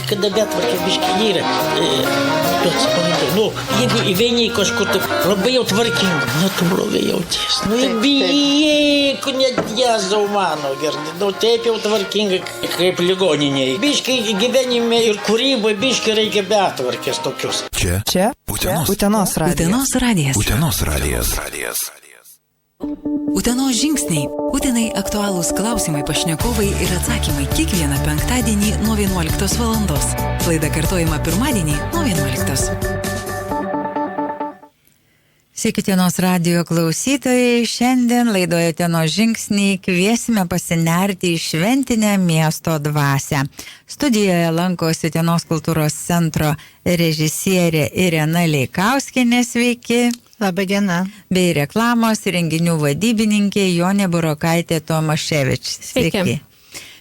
kada betvarkė biškį yra, tu atsipalaidai. Nu, jeigu įveini kažkur taip labai jau tvarkinga, tu blogai jauties. Nu, bijai, net Jėzau mano, gerdi. Nu, taip jau tvarkinga kaip ligoniniai. Biškį gyvenime ir kūryboje biškį reikia betvarkės tokius. Čia Utenos radijas. Utenos radijas. Utenos žingsniai. Utenai aktualūs klausimai, pašnekovai ir atsakymai kiekvieną penktadienį nuo 11 valandos. Laida kartojama pirmadienį nuo 11. Sveiki, Utenos radijo klausytojai. Šiandien laidoje Utenos žingsniai kviesime pasinerti į šventinę miesto dvasią. Studijoje lankosi Utenos kultūros centro režisierė Irena Leikauskienė, sveiki. Labadiena. Bei reklamos renginių vadybininkė Jonė Burokaitė Tomaševič. Sveiki.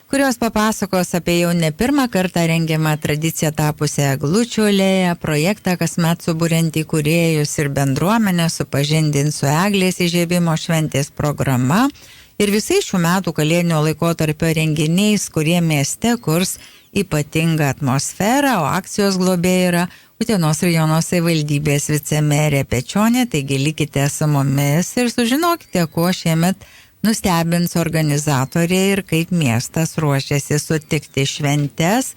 Kurios papasakos apie jau ne pirmą kartą rengiamą tradiciją tapusią Eglučių alėją, projektą kasmet suburiantį kūrėjus ir bendruomenę supažindins su eglės įžiebimo šventės programa ir visais šių metų kalėdinio laikotarpio renginiais, kurie mieste kurs ypatingą atmosferą, o akcijos globėja yra Utenos rajono savivaldybės vicemerė Pečionė, taigi likite su mumis ir sužinokite, kuo šiemet nustebins organizatoriai ir kaip miestas ruošiasi sutikti šventes.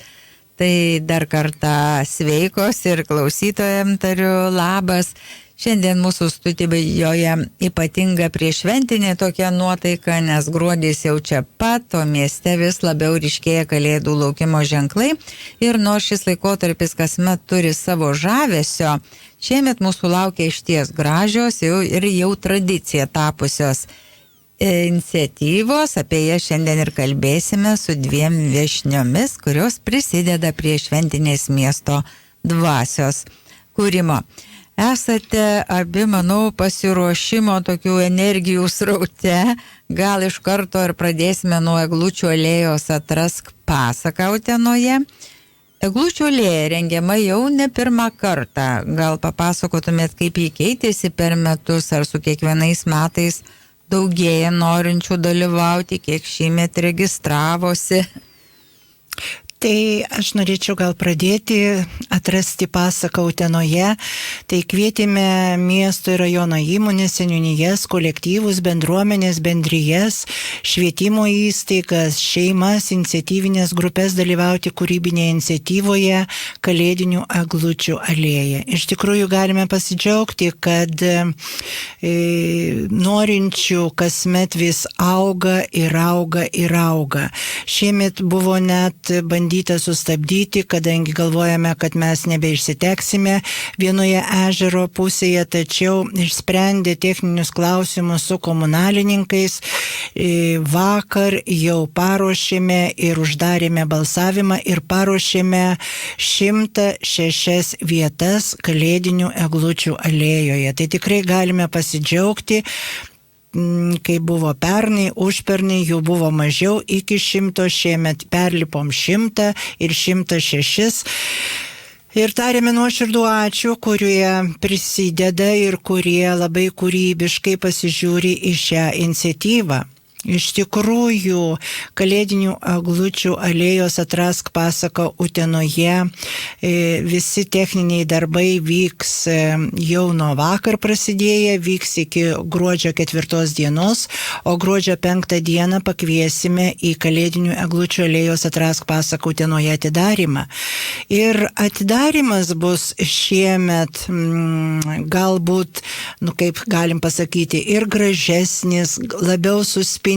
Tai dar kartą sveikos ir klausytojams tariu labas. Šiandien mūsų studijoje ypatinga prieššventinė tokia nuotaika, nes gruodis jau čia pat, o mieste vis labiau ryškėja kalėdų laukimo ženklai. Ir nors šis laikotarpis kasmet turi savo žavesio, šiemet mūsų laukia išties gražios ir jau tradicija tapusios iniciatyvos. Apie jas šiandien ir kalbėsime su dviem viešniomis, kurios prisideda prie šventinės miesto dvasios kūrimo. Esate abi, manau, pasiruošimo tokių energijų sraute. Gal iš karto ir pradėsime nuo Eglučių alėjos Atrask pasaką Utenoje. Eglučių alėja rengiama jau ne pirmą kartą. Gal papasakotumėt, kaip jį keitėsi per metus, ar su kiekvienais metais daugėja norinčių dalyvauti, kiek šįmet registravosi? Tai aš norėčiau gal pradėti atrasti pasaką Utenoje. Tai kvietėme miesto ir rajono įmonės, seniūnijas, kolektyvus, bendruomenės, bendrijas, švietimo įstaigas, šeimas, iniciatyvinės grupės dalyvauti kūrybinėje iniciatyvoje Kalėdinių eglučių alėja. Iš tikrųjų galime pasidžiaugti, kad norinčių kasmet vis auga ir auga ir auga. Šiemet buvo net bandyta sustabdyti, kadangi galvojame, kad mes nebeišsiteksime vienoje ežero pusėje, tačiau išsprendė techninius klausimus su komunalininkais. Vakar jau paruošėme ir uždarėme balsavimą ir paruošėme 106 vietas Kalėdinių eglučių alėjoje. Tai tikrai galime pasidžiaugti. Kai buvo pernai, užpernai jų buvo mažiau iki 100, šiemet perlipom 100 ir 106. Ir tariame nuoširdų ačiū, kurie prisideda ir kurie labai kūrybiškai pasižiūri į šią iniciatyvą. Iš tikrųjų, Kalėdinių eglučių alėjos Atrask pasaka Utenoje visi techniniai darbai vyks jau nuo vakar prasidėję, vyks iki gruodžio 4 dienos, o gruodžio 5 dieną pakviesime į Kalėdinių eglučių alėjos Atrask pasaka Utenoje atidarimą. Ir atidarymas bus šiemet galbūt, kaip galim pasakyti, ir gražesnis, labiau suspindės,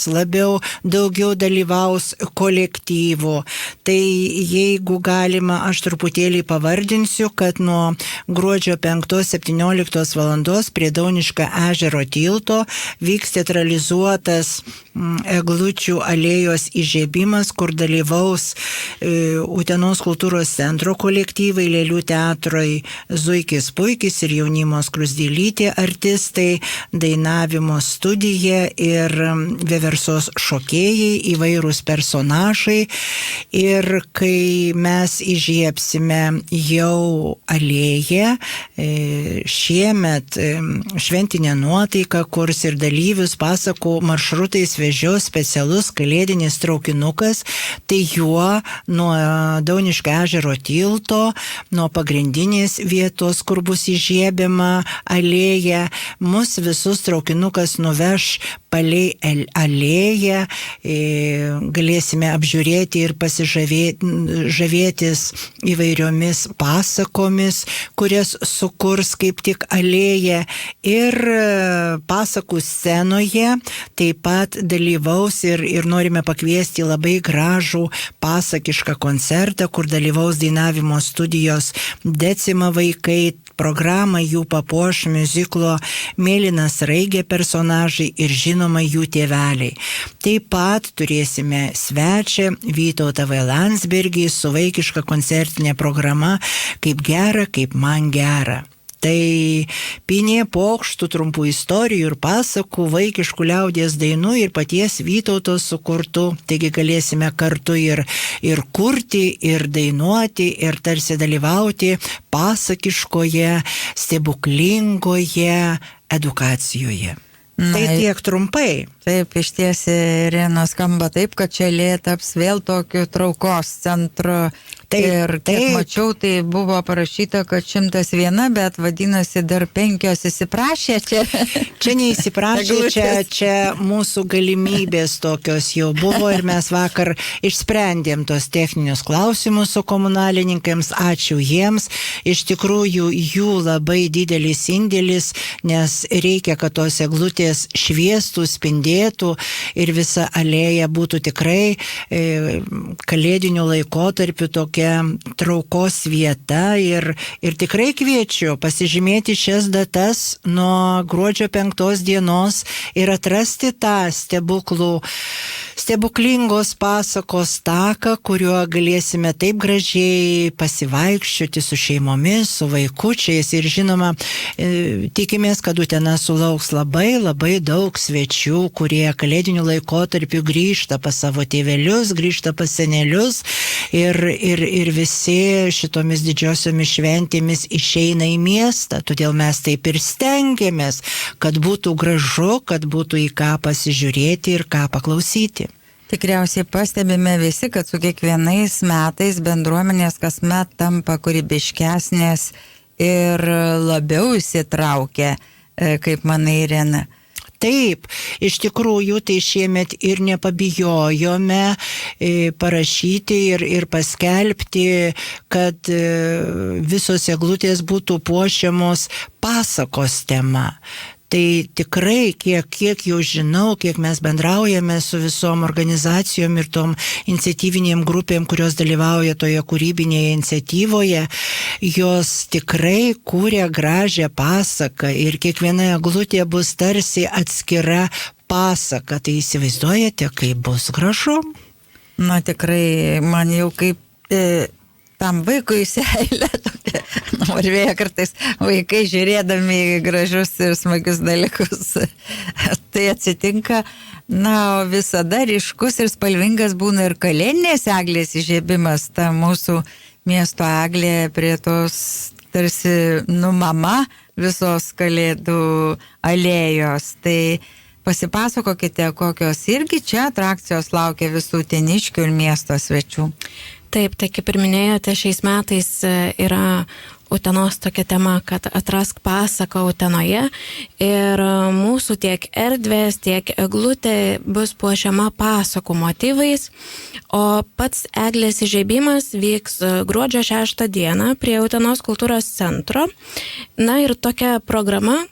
labiau daugiau dalyvaus kolektyvų. Tai jeigu galima, aš truputėlį pavardinsiu, kad nuo gruodžio 5-17 valandos prie Daunišką ežero tilto vyks teatralizuotas eglučių alėjos įžiebimas, kur dalyvaus Utenos kultūros centro kolektyvai, Lėlių teatroj Zuikis Puikis ir jaunimo Skruzdėlytė artistai, dainavimo studija ir vieversos šokėjai, įvairūs personažai. Ir kai mes įžiebsime jau alėją, šiemet šventinė nuotaika kurs ir dalyvius pasakų maršrutais vežios specialus kalėdinis traukinukas, tai juo nuo Dauniškio ežero tilto, nuo pagrindinės vietos, kur bus įžiebiama alėja, mus visus traukinukas nuveš palei alėją, galėsime apžiūrėti ir pasižavėtis įvairiomis pasakomis, kurias sukurs kaip tik alėja, ir pasakų scenoje taip pat dalyvaus ir norime pakviesti labai gražų pasakišką koncertą, kur dalyvaus dainavimo studijos Decima vaikai. Programą jų papuoš miuziklo Mėlynas raigė personažai ir žinoma jų tėveliai. Taip pat turėsime svečią Vytautą V. Landsbergį su vaikiška koncertinė programa Kaip gera, kaip man gera. Tai pinė pokštų, trumpų istorijų ir pasakų, vaikiškų liaudies dainų ir paties Vytauto sukurtų. Taigi galėsime kartu ir kurti, ir dainuoti, ir tarsi dalyvauti pasakiškoje, stebuklingoje edukacijoje. Tai tiek trumpai. Taip, iš ties, Irena, skamba taip, kad čia taps vėl tokiu traukos centru. Ir kiek mačiau, tai buvo parašyta, kad 101, bet vadinasi dar 5 įsiprašė čia. Čia neįsiprašė, čia mūsų galimybės tokios jau buvo ir mes vakar išsprendėm tos techninius klausimus su komunalininkams. Ačiū jiems. Iš tikrųjų, jų labai didelis indėlis, nes reikia, kad tos eglutės šviestų, spindėtų ir visa alėja būtų tikrai kalėdiniu laikotarpiu tokia traukos vieta ir tikrai kviečiu pasižymėti šias datas nuo gruodžio 5 dienos ir atrasti tą stebuklingos pasakos taką, kuriuo galėsime taip gražiai pasivaikščioti su šeimomis, su vaikučiais ir žinoma, tikimės, kad Utena sulauks labai labai daug svečių, kurie kalėdiniu laikotarpiu grįžta pas savo tėvelius, grįžta pas senelius ir visi šitomis didžiosiomis šventėmis išeina į miestą, todėl mes taip ir stengiamės, kad būtų gražu, kad būtų į ką pasižiūrėti ir ką paklausyti. Tikriausiai pastebime visi, kad su kiekvienais metais bendruomenės kasmet tampa kūrybiškesnės ir labiau įsitraukia, kaip manai, Irena. Taip, iš tikrųjų, tai šiemet ir nepabijojome parašyti ir paskelbti, kad visos eglutės būtų puošiamos pasakos tema. Tai tikrai, kiek jau žinau, kiek mes bendraujame su visom organizacijom ir tom iniciatyvinėm grupėm, kurios dalyvauja toje kūrybinėje iniciatyvoje, jos tikrai kūrė gražią pasaką ir kiekviena eglutė bus tarsi atskira pasaka. Tai įsivaizduojate, kaip bus gražu? Na tikrai, man jau kaip tam vaikui seilė tokia, norvėja kartais vaikai žiūrėdami gražius ir smagius dalykus. Tai atsitinka, o visada ryškus ir spalvingas būna ir kalėdinės eglės įžiebimas, ta mūsų miesto eglė prie tos tarsi mama visos kalėdų alėjos. Tai pasipasakokite, kokios irgi čia atrakcijos laukia visų uteniškių ir miesto svečių. Taip, tai kaip ir minėjote, šiais metais yra Utenos tokia tema, kad atrask pasaką Utenoje ir mūsų tiek erdvės, tiek eglutė bus puošiama pasakų motyvais, o pats eglės įžiebimas vyks gruodžio 6 dieną prie Utenos kultūros centro. Na ir tokia programa,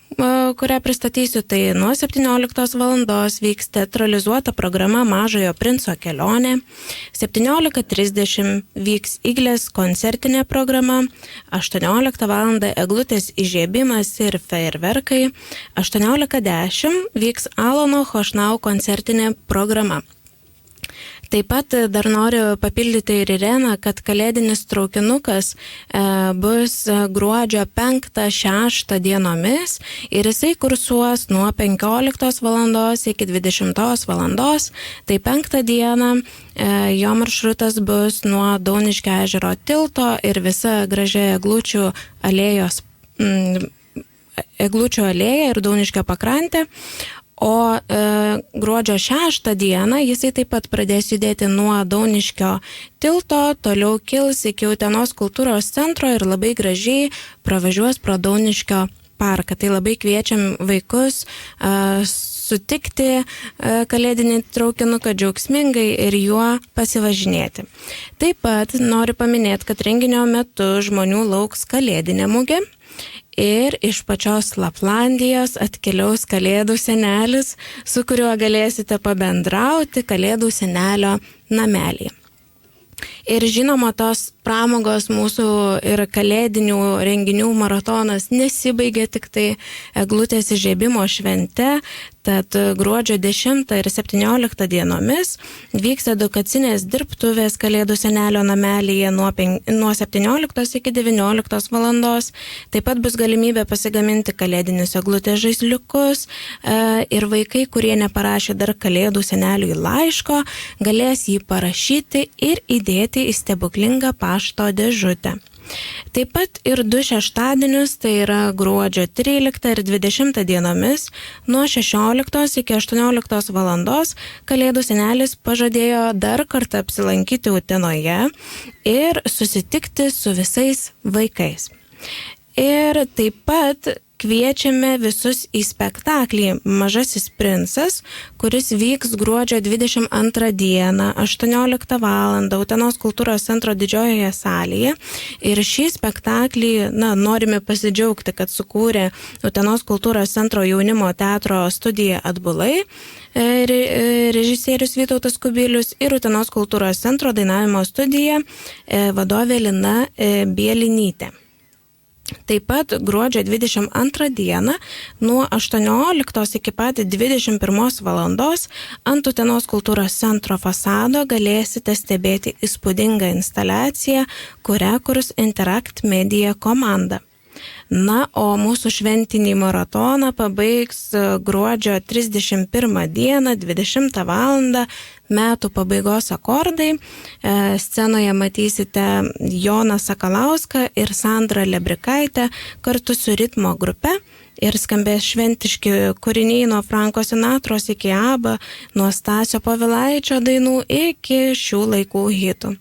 kurią pristatysiu, tai nuo 17 valandos vyks teatralizuota programa Mažojo princo kelionė, 17:30 vyks Iglės koncertinė programa, 18 valandą eglutės įžiebimas ir fejerverkai, 18:10 vyks Alano Chošnau koncertinė programa. Taip pat dar noriu papildyti ir Ireną, kad kalėdinis traukinukas bus gruodžio 5-6 dienomis ir jisai kursuos nuo 15 valandos iki 20 valandos. Tai 5 dieną jo maršrutas bus nuo Dauniškio ežero tilto ir visa gražia Eglučių alėja ir Dauniškio pakrantė. O gruodžio 6 dieną jisai taip pat pradės judėti nuo Dauniškio tilto, toliau kils iki Utenos kultūros centro ir labai gražiai pravažiuos pro Dauniškio parką. Tai labai kviečiam vaikus sutikti kalėdinį traukinuką džiaugsmingai ir juo pasivažinėti. Taip pat noriu paminėti, kad renginio metu žmonių lauks kalėdinė mugė. Ir iš pačios Laplandijos atkeliaus kalėdų senelis, su kuriuo galėsite pabendrauti kalėdų senelio namelyje. Ir žinoma, tos pramogos mūsų ir kalėdinių renginių maratonas nesibaigia tik tai eglutės įžiebimo švente, tad gruodžio 10 ir 17 dienomis vyks edukacinės dirbtuvės kalėdų senelio namelyje nuo 17 iki 19 valandos. Taip pat bus galimybė pasigaminti kalėdinius eglutės žaisliukus ir vaikai, kurie neparašė dar kalėdų seneliui laiško, galės jį parašyti ir įdėti į stebuklingą pašto dėžutę. Taip pat ir 2 šeštadienius, tai yra gruodžio 13 ir 20 dienomis, nuo 16 iki 18 valandos kalėdų senelis pažadėjo dar kartą apsilankyti Utenoje ir susitikti su visais vaikais. Ir taip pat kviečiame visus į spektaklį Mažasis princas, kuris vyks gruodžio 22 dieną, 18 val. Utenos kultūros centro didžiojoje salėje. Ir šį spektaklį, norime pasidžiaugti, kad sukūrė Utenos kultūros centro jaunimo teatro studija Atbulai, režisierius Vytautas Kubilius ir Utenos kultūros centro dainavimo studija vadovė Lina Bielinytė. Taip pat gruodžio 22 dieną nuo 18 iki pat 21 valandos ant Utenos kultūros centro fasado galėsite stebėti įspūdingą instaliaciją, kurią kurs Interact Media komanda. O mūsų šventinį maratoną pabaigs gruodžio 31 dieną, 20 val. Metų pabaigos akordai. Scenoje matysite Joną Sakalauską ir Sandrą Lebrikaitę kartu su ritmo grupe ir skambės šventiški kūriniai nuo Franko Sinatros iki ABBA, nuo Stasio Povilaičio dainų iki šių laikų hitų.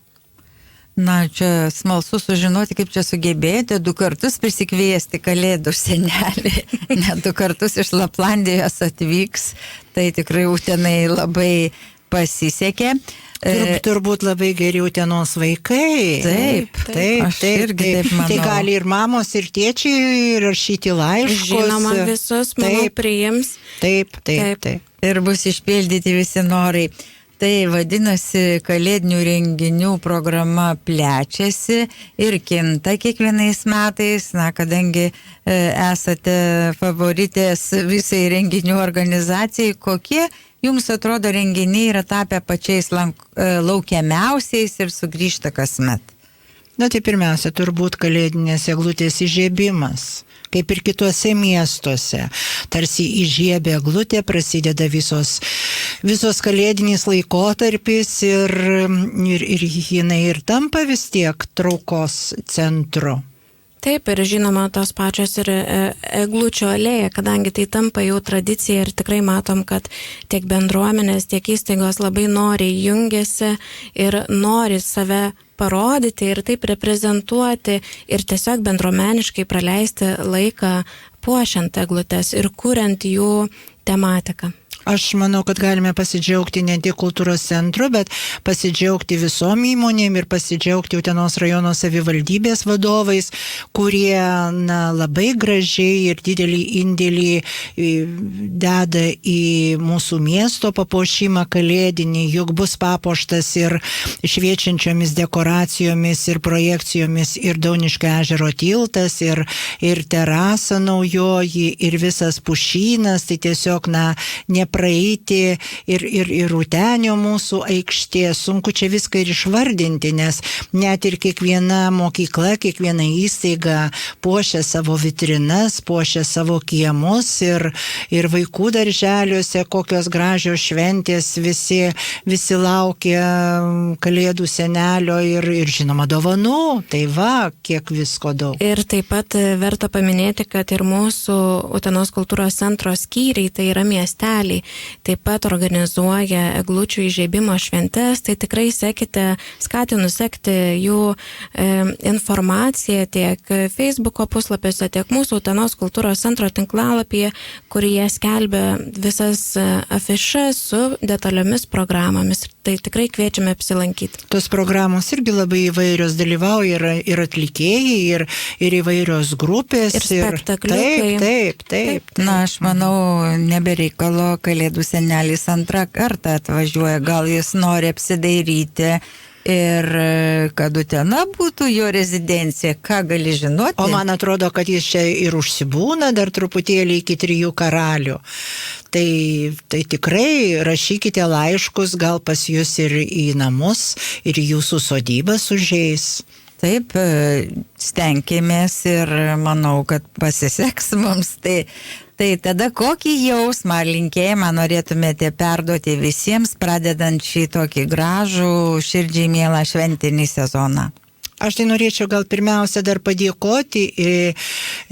Čia smalsu sužinoti, kaip čia sugebėjote 2 kartus prisikviesti kalėdų senelį, net 2 kartus iš Laplandijos atvyks, tai tikrai Utenai labai pasisekė. Turbūt labai geri Utenos vaikai. Taip. Aš irgi taip manau. Tai gali ir mamos, ir tėčiai rašyti laiškus. Žinoma, visus, manau, priims. Taip. Ir bus išpildyti visi norai. Tai vadinasi, kalėdinių renginių programa plečiasi ir kinta kiekvienais metais, kadangi esate favoritės visai renginių organizacijai, kokie jums atrodo renginiai yra tapę pačiais laukiamiausiais ir sugrįžta kasmet? Tai pirmiausia, turbūt kalėdinės eglutės įžiebimas. Kaip ir kituose miestuose. Tarsi įžiebė eglutė, prasideda visos kalėdinis laikotarpis ir jinai ir tampa vis tiek traukos centru. Taip, ir žinoma, tos pačios ir Eglučių alėja, kadangi tai tampa jau tradicija ir tikrai matom, kad tiek bendruomenės, tiek įstaigos labai noriai jungiasi ir nori save parodyti ir taip reprezentuoti ir tiesiog bendruomeniškai praleisti laiką puošiant eglutes ir kuriant jų tematiką. Aš manau, kad galime pasidžiaugti ne tik kultūros centru, bet pasidžiaugti visom įmonėm ir pasidžiaugti Utenos rajono savivaldybės vadovais, kurie labai gražiai ir didelį indėlį deda į mūsų miesto papuošimą kalėdinį, juk bus papuoštas ir šviečiančiomis dekoracijomis ir projekcijomis ir Dauniškio ežero tiltas, ir terasa naujoji, ir visas pušynas, tai tiesiog praeiti ir Utenio mūsų aikštė. Sunku čia viską ir išvardinti, nes net ir kiekviena mokykla, kiekviena įstaiga puošia savo vitrinas, puošia savo kiemus ir vaikų darželiuose kokios gražios šventės, visi laukia Kalėdų senelio ir žinoma dovanų. Tai va, kiek visko daug. Ir taip pat verta paminėti, kad ir mūsų Utenos kultūros centro skyriai, tai yra miesteliai, taip pat organizuoja eglučių įžiebimo šventes, tai tikrai skatinu sekti jų informaciją tiek Facebooko puslapiuose, tiek mūsų Utenos kultūros centro tinklalapyje, kur jie skelbia visas afišas su detaliomis programomis. Tai tikrai kviečiame apsilankyti. Tos programos irgi labai įvairios, dalyvauja ir atlikėjai, ir įvairios grupės. Ir spektakliukai. Taip. Na, aš manau, nebereikalo Kalėdų senelis antrą kartą atvažiuoja, gal jis nori apsidairyti ir kad Utena būtų jo rezidencija, ką gali žinoti? O man atrodo, kad jis čia ir užsibūna dar truputėlį iki 3 karalių. Tai tikrai rašykite laiškus, gal pas jūs ir į namus, ir jūsų sodybas užeis. Taip, stenkimės ir manau, kad pasiseks mums. Tai tada kokį jausmą ar linkėjimą norėtumėte perduoti visiems, pradedant šį tokį gražų, širdžiai mielą šventinį sezoną? Aš tai norėčiau gal pirmiausia dar padėkoti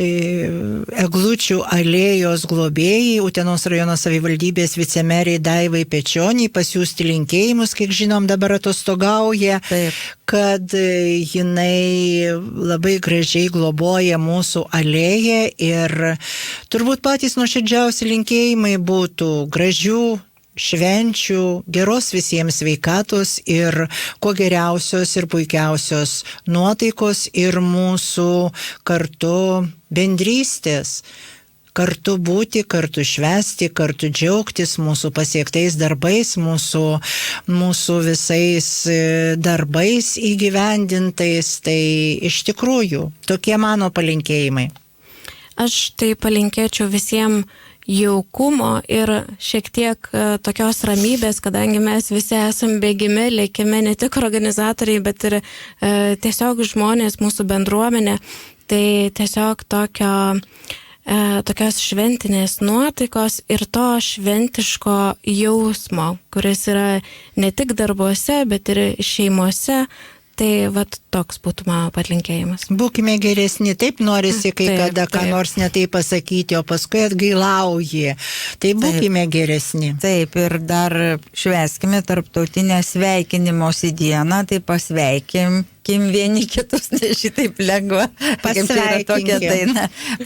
eglučių alėjos globėjai, Utenos rajono savivaldybės vicemeriai Daivai Pečioniai, pasiųsti linkėjimus, kiek žinom dabar atostogauja. Taip. Kad jinai labai gražiai globoja mūsų alėją ir turbūt patys nuoširdžiausi linkėjimai būtų gražių švenčių, geros visiems sveikatos ir kuo geriausios ir puikiausios nuotaikos ir mūsų kartu bendrystės. Kartu būti, kartu švęsti, kartu džiaugtis mūsų pasiektais darbais, mūsų visais darbais įgyvendintais. Tai iš tikrųjų tokie mano palinkėjimai. Aš tai palinkėčiau visiems jaukumo ir šiek tiek tokios ramybės, kadangi mes visi esam bėgime, lėkime, ne tik organizatoriai, bet ir tiesiog žmonės, mūsų bendruomenė. Tai tiesiog tokios šventinės nuotaikos ir to šventiško jausmo, kuris yra ne tik darbuose, bet ir šeimose. Tai vat toks būtų mano palinkėjimas. Būkime geresni, taip norisi kai kada ką nors netai pasakyti, o paskui atgailauji. Tai būkime geresni. Taip, ir dar švęskime tarptautinę sveikinimosi dieną, tai pasveikim vieni kitus, ne šitaip lengva.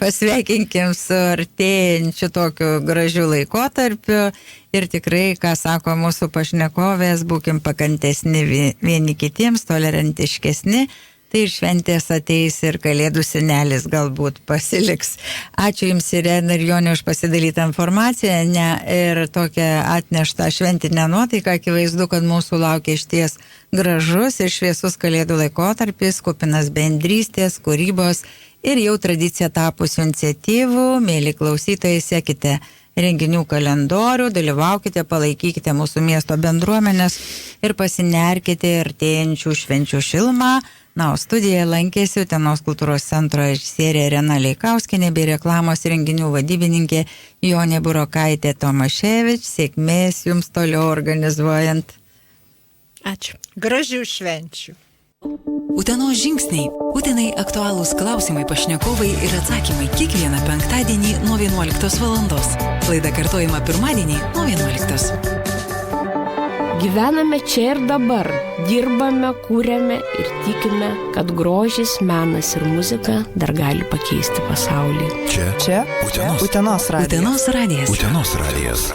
Pasveikinkim su artėjančiu tokiu gražiu laikotarpiu. Ir tikrai, ką sako mūsų pašnekovės, būkim pakantesni vieni kitiems, tolerantiškesni. Tai ir šventės ateis ir Kalėdų senelis galbūt pasiliks. Ačiū Jums, Irena ir Jonė, už pasidalytą informaciją ir tokią atneštą šventinę nuotaiką. Akivaizdu, kad mūsų laukia išties gražus ir šviesus Kalėdų laikotarpis, kupinas bendrystės, kūrybos ir jau tradicija tapusių iniciatyvų. Mėly klausytojai, sekite renginių kalendorių, dalyvaukite, palaikykite mūsų miesto bendruomenės ir pasinerkite artėjančių švenčių šilumą. Na, o studijoje lankėsi Utenos kultūros centro režisierė Irena Leikauskienė bei reklamos renginių vadybininkė Jonė Burokaitė Tomaševič. Sėkmės Jums toliau organizuojant. Ačiū. Gražių švenčių. Utenos žingsniai. Utenai aktualūs klausimai, pašnekovai ir atsakymai kiekvieną penktadienį nuo 11 valandos. Laida kartojama pirmadienį nuo 11. Gyvename čia ir dabar, dirbame, kūrėme ir tikime, kad grožis, menas ir muzika dar gali pakeisti pasaulį. Čia Utenos radijas. Utenos radijas. Utenos radijas.